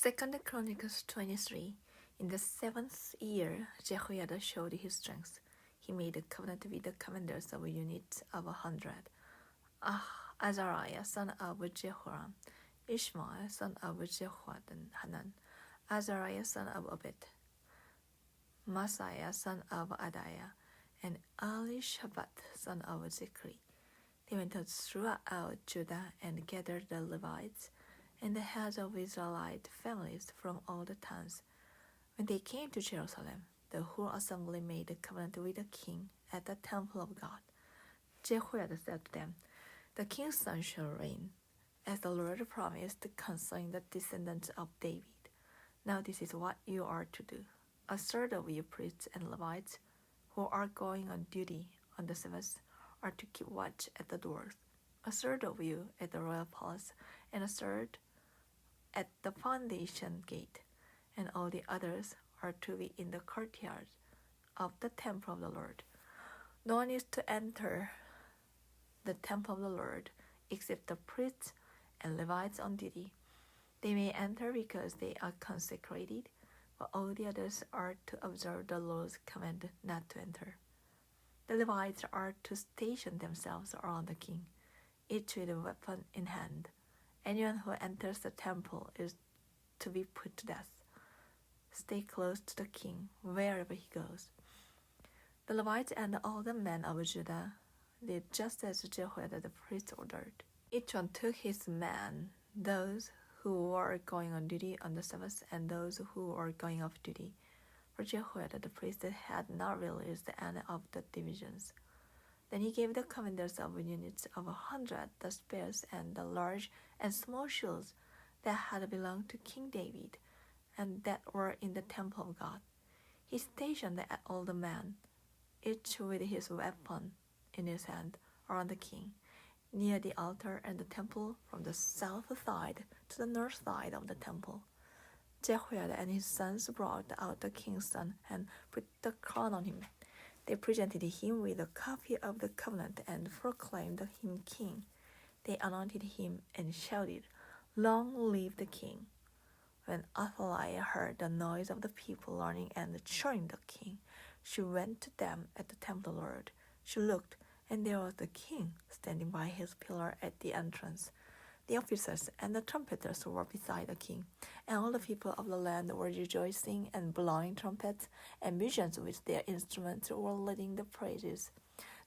2 Chronicles 23. In the 7th year, Jehoiada showed his strength. He made a covenant with the commanders of units of 100. Azariah, son of Jehoram, Ishmael, son of Jehohanan, Azariah, son of Obed, Messiah, son of Adiah, and Elishabat, son of Zechari. They went out throughout Judah and gathered the Levites and the heads of Israelite families from all the towns. When they came to Jerusalem, the whole assembly made a covenant with the king at the temple of God. Jehoiada said to them, "The king's son shall reign, as the Lord promised concerning the descendants of David. Now this is what you are to do. A third of you priests and Levites who are going on duty on the Sabbath are to keep watch at the doors. A third of you at the royal palace, and a third at the foundation gate, and all the others are to be in the courtyard of the temple of the Lord. No one is to enter the temple of the Lord except the priests and Levites on duty. They may enter because they are consecrated, but all the others are to observe the Lord's command not to enter. The Levites are to station themselves around the king, each with a weapon in hand. Anyone who enters the temple is to be put to death. Stay close to the king wherever he goes." The Levites and all the men of Judah did just as Jehoiada the priest ordered. Each one took his men, those who were going on duty on the Sabbath and those who were going off duty, for Jehoiada the priest had not released any of the divisions. Then he gave the commanders of units of 100 the spears and the large and small shields that had belonged to King David and that were in the temple of God. He stationed all the men, each with his weapon in his hand, around the king, near the altar and the temple, from the south side to the north side of the temple. Jehoiada and his sons brought out the king's son and put the crown on him. They presented him with a copy of the covenant and proclaimed him king. They anointed him and shouted, "Long live the king!" When Athaliah heard the noise of the people running and cheering the king, she went to them at the temple of the Lord. She looked, and there was the king standing by his pillar at the entrance. The officers and the trumpeters were beside the king, and all the people of the land were rejoicing and blowing trumpets, and musicians with their instruments were leading the praises.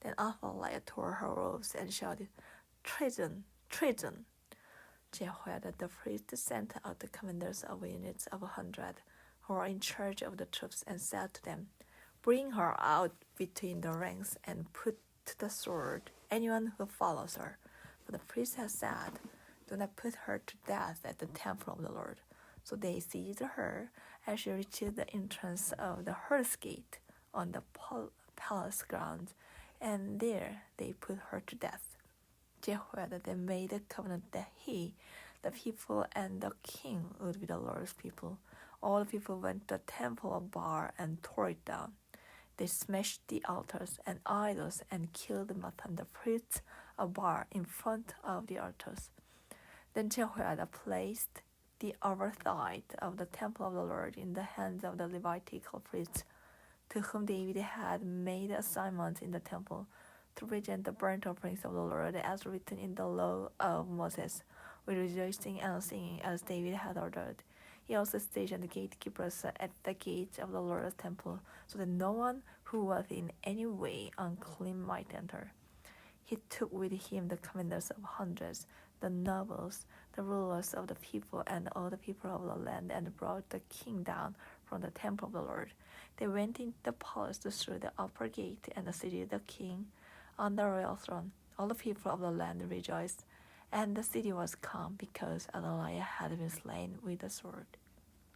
Then Athaliah tore her robes and shouted, "Treason! Treason!" Jehoiada the priest sent out the commanders of units of 100 who were in charge of the troops and said to them, "Bring her out between the ranks and put to the sword anyone who follows her." For the priest had said, "Do not put her to death at the temple of the Lord." So they seized her as she reached the entrance of the horse gate on the palace grounds, and there they put her to death. Jehoiada then made a covenant that he, the people, and the king would be the Lord's people. All the people went to the temple of Baal and tore it down. They smashed the altars and idols and killed Matan the priest of Baal in front of the altars. Then Jehoiada placed the oversight of the temple of the Lord in the hands of the Levitical priests, to whom David had made assignments in the temple, to present the burnt offerings of the Lord as written in the law of Moses, with rejoicing and singing as David had ordered. He also stationed gatekeepers at the gates of the Lord's temple, so that no one who was in any way unclean might enter. He took with him the commanders of hundreds, the nobles, the rulers of the people, and all the people of the land, and brought the king down from the temple of the Lord. They went into the palace through the upper gate and seated the king on the royal throne. All the people of the land rejoiced, and the city was calm because Athaliah had been slain with the sword.